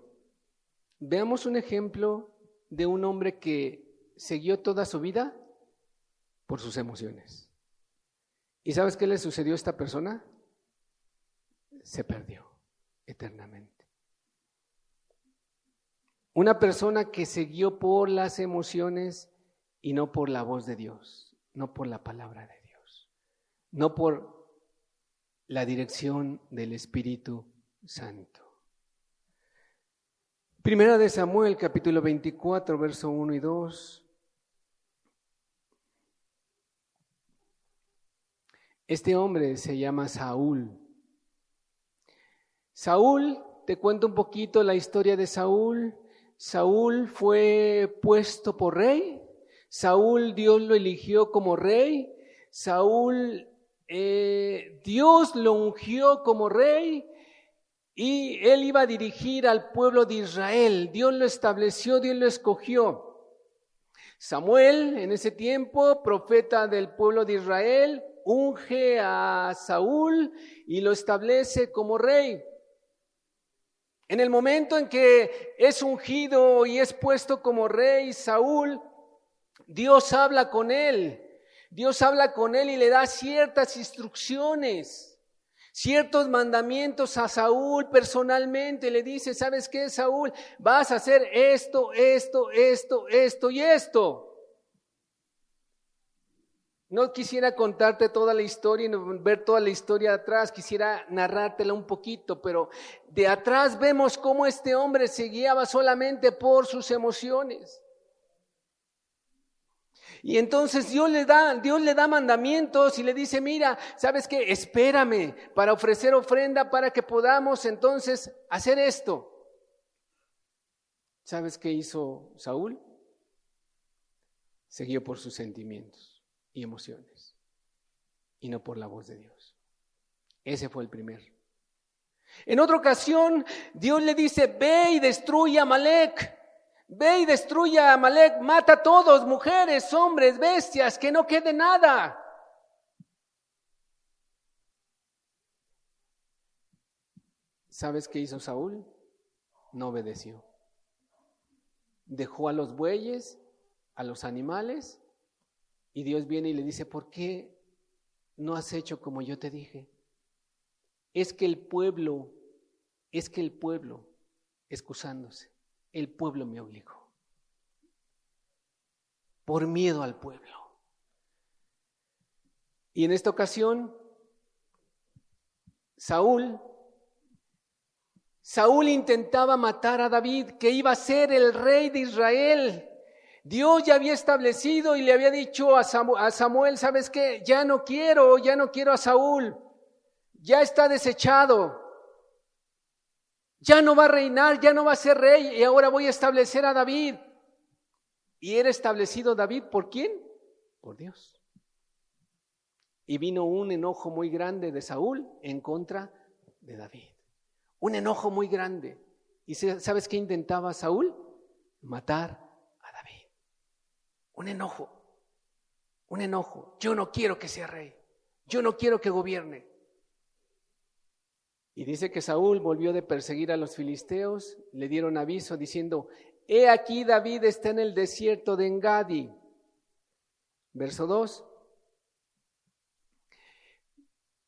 de un hombre que siguió toda su vida por sus emociones. ¿Y sabes qué le sucedió a esta persona? Se perdió eternamente. Una persona que siguió por las emociones y no por la voz de Dios, no por la palabra de Dios, no por la dirección del Espíritu Santo. Primera de Samuel, capítulo 24, verso 1 y 2. Este hombre se llama Saúl. Te cuento un poquito la historia de Saúl. Saúl fue puesto por rey. Saúl, Dios lo eligió como rey. Saúl, Dios lo ungió como rey. Y él iba a dirigir al pueblo de Israel. Dios lo estableció, Dios lo escogió. Samuel, en ese tiempo, profeta del pueblo de Israel, unge a Saúl y lo establece como rey. En el momento en que es ungido y es puesto como rey, Saúl Dios habla con él. Dios habla con él y le da ciertas instrucciones, ciertos mandamientos a Saúl personalmente. Le dice, ¿sabes qué, Saúl? Vas a hacer esto y esto. No quisiera contarte toda la historia y ver toda la historia de atrás, quisiera narrártela un poquito, pero de atrás vemos cómo este hombre se guiaba solamente por sus emociones. Y entonces Dios le da mandamientos y le dice, mira, ¿sabes qué? Espérame para ofrecer ofrenda para que podamos entonces hacer esto. ¿Sabes qué hizo Saúl? Se guió por sus sentimientos y emociones y no por la voz de Dios. Ese fue el primero. En otra ocasión, Dios le dice, ve y destruye a Amalek. Ve y destruye a Amalek, mata a todos, mujeres, hombres, bestias, que no quede nada. ¿Sabes qué hizo Saúl? No obedeció. Dejó a los bueyes, a los animales, y Dios viene y le dice, ¿por qué no has hecho como yo te dije? Es que el pueblo, excusándose, el pueblo me obligó. Por miedo al pueblo. Y en esta ocasión, Saúl intentaba matar a David, que iba a ser el rey de Israel. Dios ya había establecido y le había dicho a Samuel, ¿sabes qué? Ya no quiero a Saúl. Ya está desechado. Ya no va a reinar, ya no va a ser rey, y ahora voy a establecer a David. ¿Y era establecido David por quién? Por Dios. Y vino un enojo muy grande de Saúl en contra de David. Un enojo muy grande. ¿Y sabes qué intentaba Saúl? Matar a David. Un enojo. Yo no quiero que sea rey. Yo no quiero que gobierne. Y dice que Saúl volvió de perseguir a los filisteos, le dieron aviso diciendo, he aquí David está en el desierto de Engadi. Verso 2.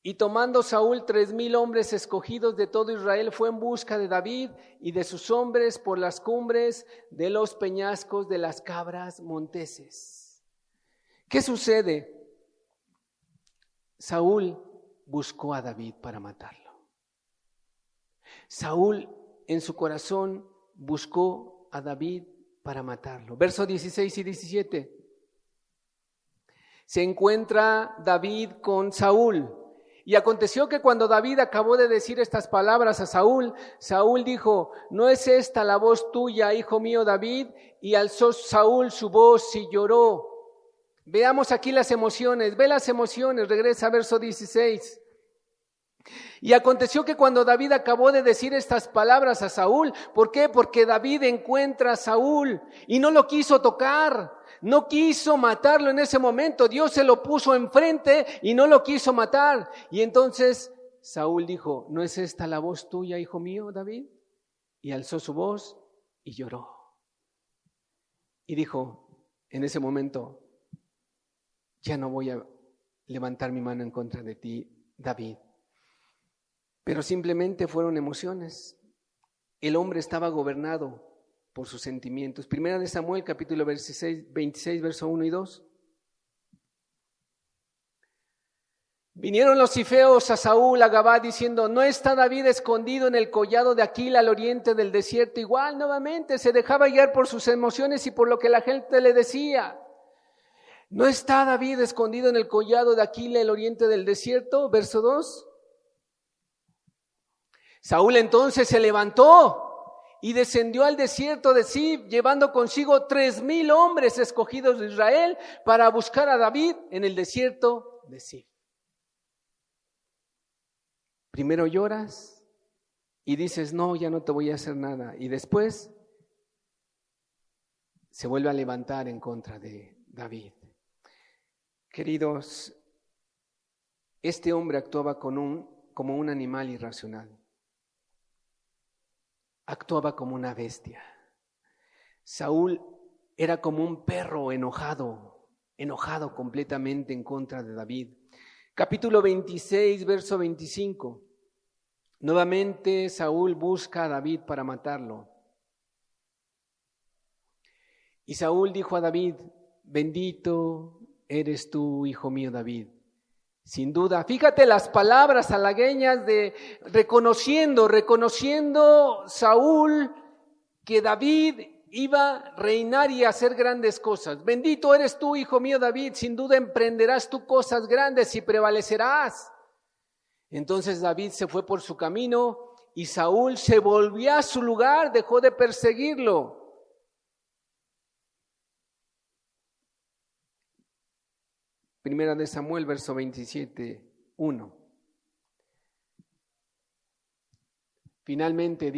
Y tomando Saúl 3,000 hombres escogidos de todo Israel, fue en busca de David y de sus hombres por las cumbres de los peñascos de las cabras monteses. ¿Qué sucede? Saúl buscó a David para matarlo. Saúl en su corazón buscó a David para matarlo. Versos 16 y 17. Se encuentra David con Saúl. Y aconteció que cuando David acabó de decir estas palabras a Saúl, Saúl dijo, ¿no es esta la voz tuya, hijo mío David? Y alzó Saúl su voz y lloró. Veamos aquí las emociones, ve las emociones, regresa a verso 16. Y aconteció que cuando David acabó de decir estas palabras a Saúl, ¿por qué? Porque David encuentra a Saúl y no lo quiso tocar, no quiso matarlo en ese momento. Dios se lo puso enfrente y no lo quiso matar. Y entonces Saúl dijo, ¿no es esta la voz tuya, hijo mío, David? Y alzó su voz y lloró. Y dijo, en ese momento, ya no voy a levantar mi mano en contra de ti, David. Pero simplemente fueron emociones. El hombre estaba gobernado por sus sentimientos. Primera de Samuel, capítulo 26, verso 1 y 2. Vinieron los cifeos a Saúl, a Gabá, diciendo, ¿no está David escondido en el collado de Aquila al oriente del desierto? Igual, nuevamente, se dejaba guiar por sus emociones y por lo que la gente le decía. ¿No está David escondido en el collado de Aquila al oriente del desierto? Verso 2. Saúl entonces se levantó y descendió al desierto de Zif, llevando consigo 3,000 hombres escogidos de Israel para buscar a David en el desierto de Zif. Primero lloras y dices, no, ya no te voy a hacer nada. Y después se vuelve a levantar en contra de David. Queridos, este hombre actuaba como un animal irracional. Actuaba como una bestia. Saúl era como un perro enojado completamente en contra de David. Capítulo 26, verso 25. Nuevamente Saúl busca a David para matarlo. Y Saúl dijo a David: bendito eres tú, hijo mío David. Sin duda, fíjate las palabras halagüeñas de reconociendo Saúl que David iba a reinar y a hacer grandes cosas. Bendito eres tú, hijo mío David, sin duda emprenderás tú cosas grandes y prevalecerás. Entonces David se fue por su camino y Saúl se volvió a su lugar, dejó de perseguirlo. Primera de Samuel, verso 27, 1. Finalmente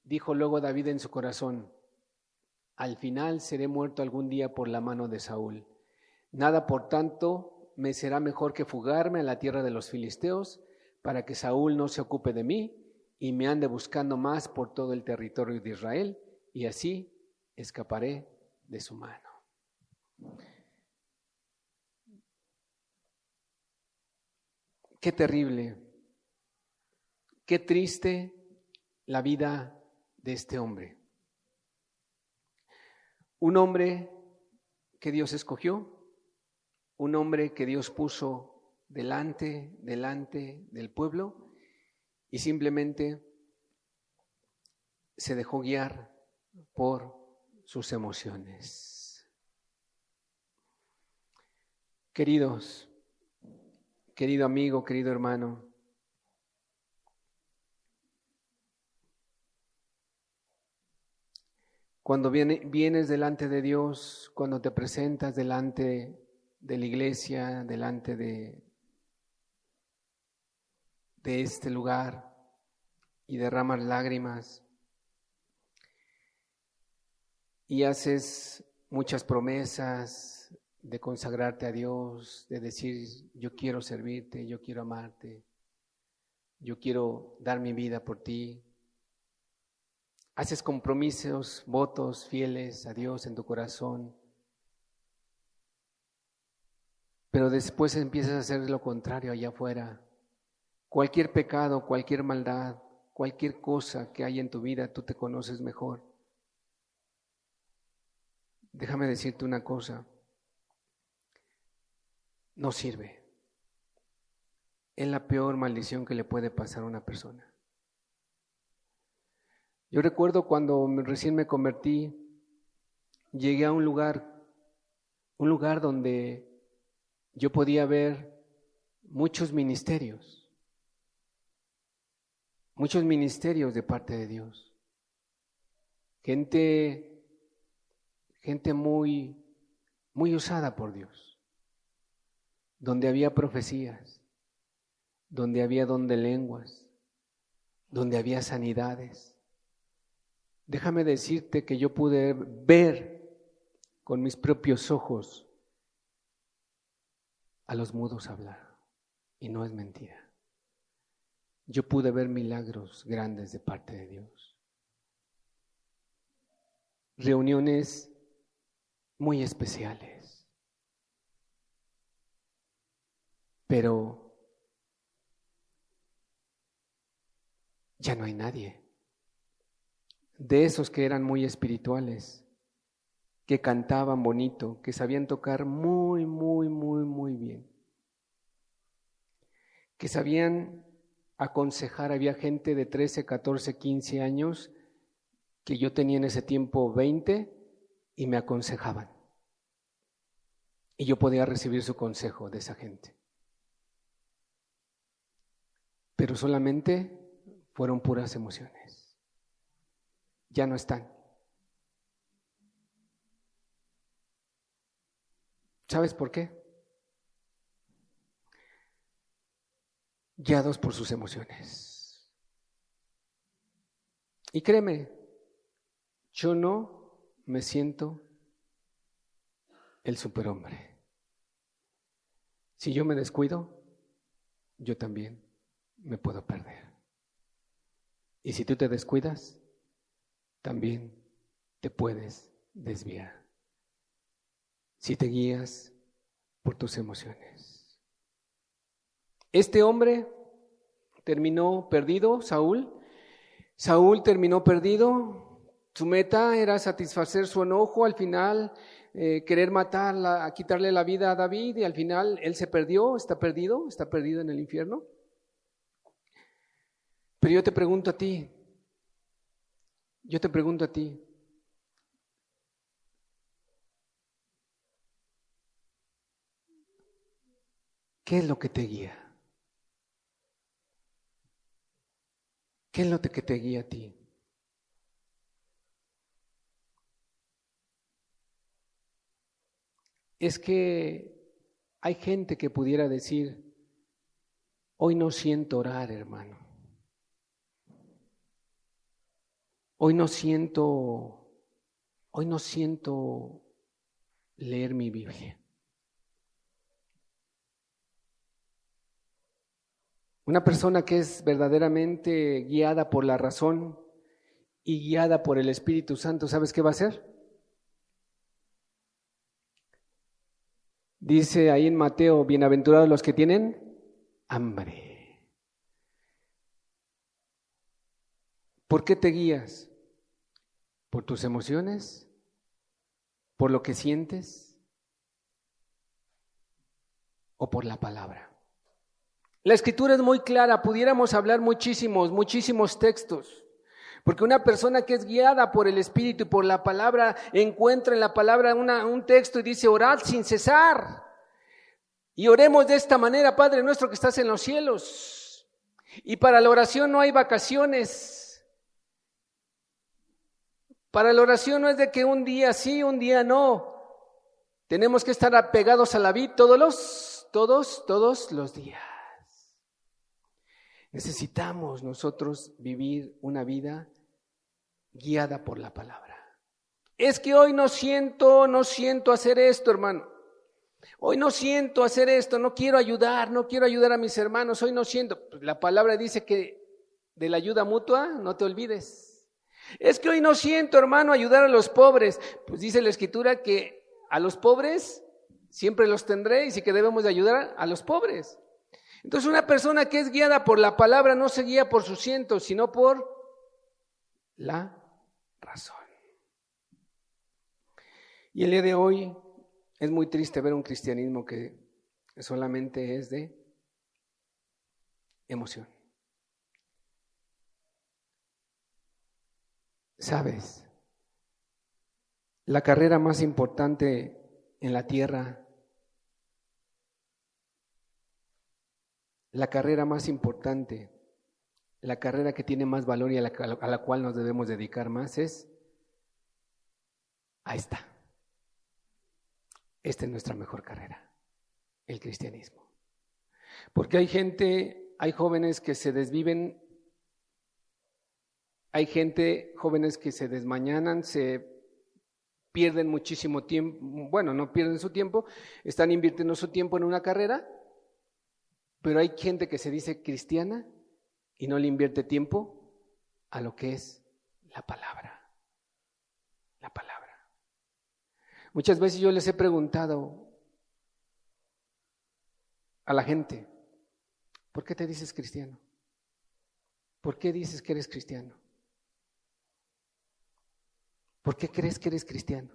dijo luego David en su corazón: al final seré muerto algún día por la mano de Saúl. Nada, por tanto, me será mejor que fugarme a la tierra de los filisteos, para que Saúl no se ocupe de mí y me ande buscando más por todo el territorio de Israel, y así escaparé de su mano. Qué terrible, qué triste la vida de este hombre. Un hombre que Dios escogió, un hombre que Dios puso delante del pueblo y simplemente se dejó guiar por sus emociones. Queridos, querido amigo, querido hermano, cuando vienes delante de Dios, cuando te presentas delante de la iglesia, delante de este lugar y derramas lágrimas y haces muchas promesas de consagrarte a Dios, de decir: yo quiero servirte, yo quiero amarte, yo quiero dar mi vida por ti. Haces compromisos, votos fieles a Dios en tu corazón, pero después empiezas a hacer lo contrario allá afuera. Cualquier pecado, cualquier maldad, cualquier cosa que hay en tu vida, tú te conoces mejor. Déjame decirte una cosa: no sirve. Es la peor maldición que le puede pasar a una persona. Yo recuerdo cuando recién me convertí, llegué a un lugar donde yo podía ver muchos ministerios de parte de Dios. Gente muy, muy usada por Dios, donde había profecías, donde había don de lenguas, donde había sanidades. Déjame decirte que yo pude ver con mis propios ojos a los mudos hablar, y no es mentira. Yo pude ver milagros grandes de parte de Dios. Reuniones muy especiales. Pero ya no hay nadie de esos que eran muy espirituales, que cantaban bonito, que sabían tocar muy, muy, muy, muy bien, que sabían aconsejar. Había gente de 13, 14, 15 años que yo tenía en ese tiempo 20 y me aconsejaban. Y yo podía recibir su consejo de esa gente. Pero solamente fueron puras emociones. Ya no están. ¿Sabes por qué? Guiados por sus emociones. Y créeme, yo no me siento el superhombre. Si yo me descuido, yo también me puedo perder. Y si tú te descuidas, también te puedes desviar si te guías por tus emociones. Este hombre terminó perdido, Saúl. Saúl terminó perdido. Su meta era satisfacer su enojo, al final querer matarla, quitarle la vida a David, y al final él se perdió, está perdido en el infierno. Pero yo te pregunto a ti, ¿qué es lo que te guía? ¿Qué es lo que te guía a ti? Es que hay gente que pudiera decir, hoy no siento orar, hermano. Hoy no siento leer mi Biblia. Una persona que es verdaderamente guiada por la razón y guiada por el Espíritu Santo, ¿sabes qué va a hacer? Dice ahí en Mateo, bienaventurados los que tienen hambre. ¿Por qué te guías? ¿Por tus emociones? ¿Por lo que sientes? ¿O por la palabra? La Escritura es muy clara, pudiéramos hablar muchísimos textos, porque una persona que es guiada por el Espíritu y por la palabra, encuentra en la palabra un texto y dice, orad sin cesar, y oremos de esta manera, Padre nuestro que estás en los cielos. Y para la oración no hay vacaciones, para la oración no es de que un día sí, un día no, tenemos que estar apegados a la vid todos los días. Necesitamos nosotros vivir una vida guiada por la palabra. Es que hoy no siento hacer esto, hermano. Hoy no siento hacer esto, no quiero ayudar a mis hermanos, hoy no siento. Pues la palabra dice que de la ayuda mutua no te olvides. Es que hoy no siento, hermano, ayudar a los pobres. Pues dice la Escritura que a los pobres siempre los tendré y sí que debemos de ayudar a los pobres. Entonces una persona que es guiada por la palabra no se guía por sus cientos, sino por la razón. Y el día de hoy es muy triste ver un cristianismo que solamente es de emoción. ¿Sabes? La carrera más importante en la tierra, la carrera más importante, la carrera que tiene más valor y a la cual nos debemos dedicar más es a esta. Esta es nuestra mejor carrera, el cristianismo. Porque hay jóvenes que se desviven, hay jóvenes que se desmañanan, se pierden muchísimo tiempo, bueno, no pierden su tiempo, están invirtiendo su tiempo en una carrera, pero hay gente que se dice cristiana y no le invierte tiempo a lo que es la palabra. La palabra. Muchas veces yo les he preguntado a la gente, ¿por qué te dices cristiano? ¿Por qué dices que eres cristiano? ¿Por qué crees que eres cristiano?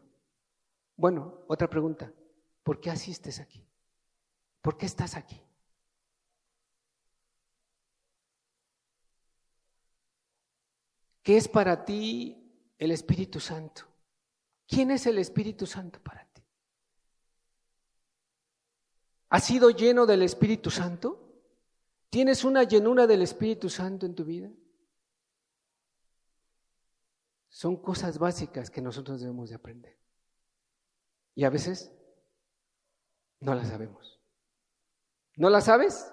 Bueno, otra pregunta, ¿por qué asistes aquí? ¿Por qué estás aquí? ¿Qué es para ti el Espíritu Santo? ¿Quién es el Espíritu Santo para ti? ¿Has sido lleno del Espíritu Santo? ¿Tienes una llenura del Espíritu Santo en tu vida? Son cosas básicas que nosotros debemos de aprender. Y a veces no las sabemos. ¿No las sabes?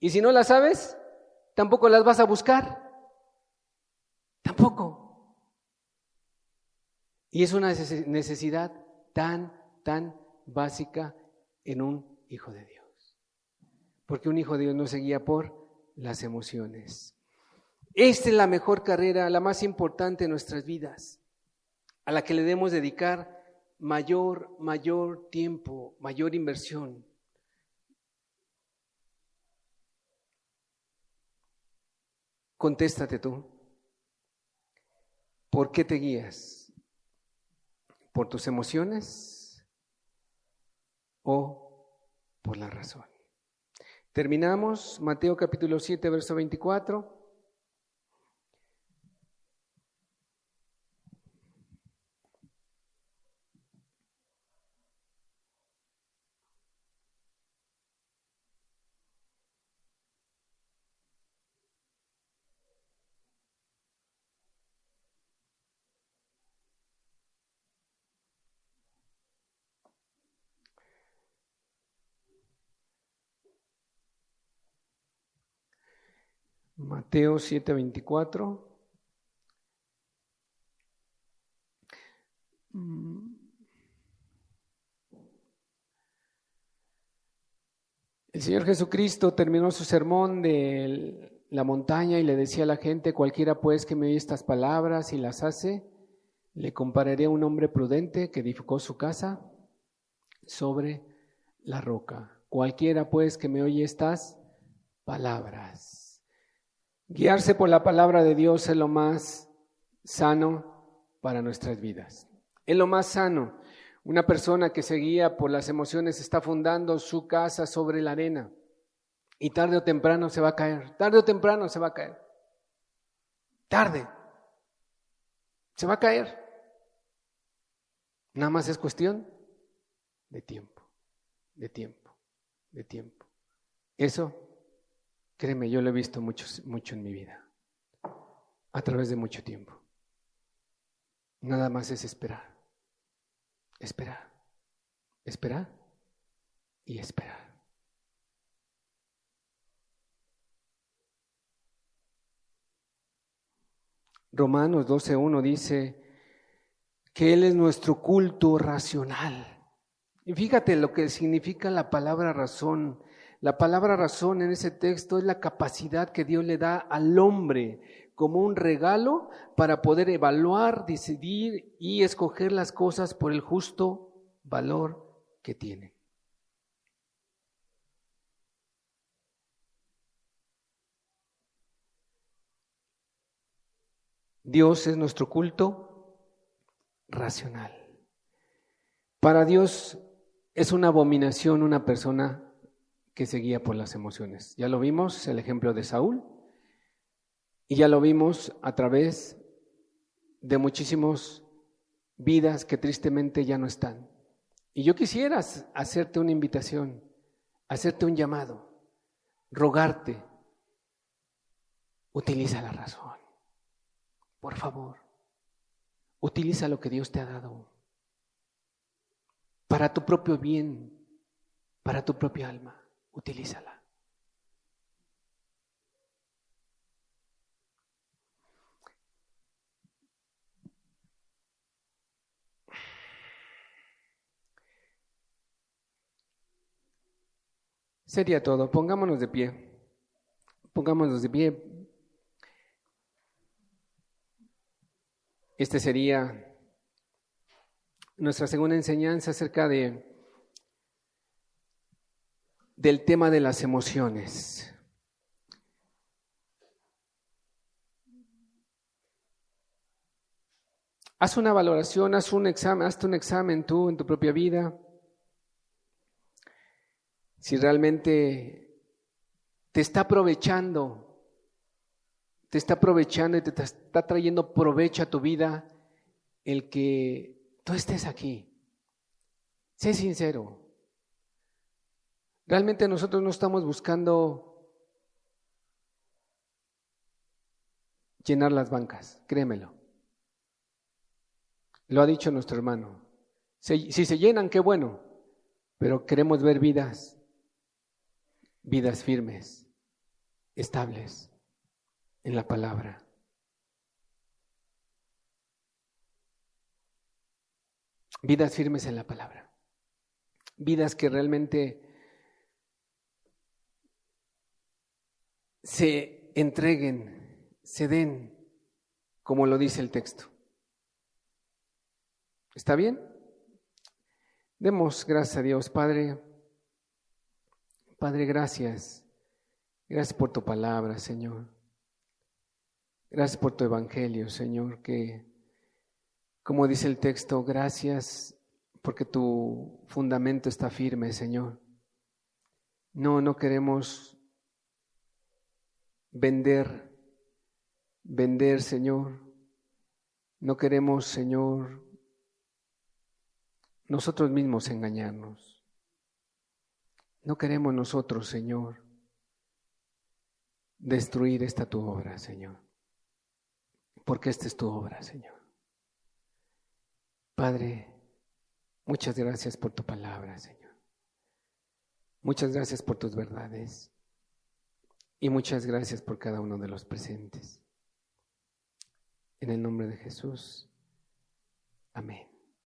Y si no las sabes, tampoco las vas a buscar. Tampoco. Y es una necesidad tan básica en un hijo de Dios. Porque un hijo de Dios no se guía por las emociones. Esta es la mejor carrera, la más importante de nuestras vidas. a la que le debemos dedicar mayor tiempo, mayor inversión. Contéstate tú. ¿Por qué te guías? ¿Por tus emociones o por la razón? Terminamos Mateo capítulo 7, verso 24. Mateo 7, 24. El Señor Jesucristo terminó su sermón de la montaña y le decía a la gente: cualquiera pues que me oye estas palabras y las hace, le compararé a un hombre prudente que edificó su casa sobre la roca. Cualquiera pues que me oye estas palabras. Guiarse por la palabra de Dios es lo más sano para nuestras vidas. Es lo más sano. Una persona que se guía por las emociones está fundando su casa sobre la arena y tarde o temprano se va a caer. Tarde o temprano se va a caer. Tarde. Se va a caer. Nada más es cuestión de tiempo, de tiempo, de tiempo. Eso, créeme, yo lo he visto mucho en mi vida, a través de mucho tiempo. Nada más es esperar. Esperar, esperar y esperar. Romanos 12:1 dice que Él es nuestro culto racional. Y fíjate lo que significa la palabra razón. La palabra razón en ese texto es la capacidad que Dios le da al hombre como un regalo para poder evaluar, decidir y escoger las cosas por el justo valor que tienen. Dios es nuestro culto racional. Para Dios es una abominación una persona que se guía por las emociones. Ya lo vimos, el ejemplo de Saúl, y ya lo vimos a través de muchísimas vidas que tristemente ya no están. Y yo quisiera hacerte una invitación, hacerte un llamado, rogarte, utiliza la razón. Por favor, utiliza lo que Dios te ha dado para tu propio bien, para tu propia alma. Utilízala. Sería todo. Pongámonos de pie. Pongámonos de pie. Este sería nuestra segunda enseñanza acerca del tema de las emociones. Haz una valoración, hazte un examen tú en tu propia vida. Si realmente te está aprovechando y te está trayendo provecho a tu vida el que tú estés aquí. Sé sincero. Realmente nosotros no estamos buscando llenar las bancas, créemelo. Lo ha dicho nuestro hermano. Si se llenan, qué bueno, pero queremos ver vidas firmes, estables en la palabra. Vidas firmes en la palabra. Vidas que realmente se entreguen, se den, como lo dice el texto. ¿Está bien? Demos gracias a Dios. Padre, gracias. Gracias por tu palabra, Señor. Gracias por tu evangelio, Señor, que, como dice el texto, gracias porque tu fundamento está firme, Señor. No queremos vender, Señor. No queremos, Señor, nosotros mismos engañarnos. No queremos nosotros, Señor, destruir esta tu obra, Señor. Porque esta es tu obra, Señor. Padre, muchas gracias por tu palabra, Señor. Muchas gracias por tus verdades. Y muchas gracias por cada uno de los presentes. En el nombre de Jesús. Amén.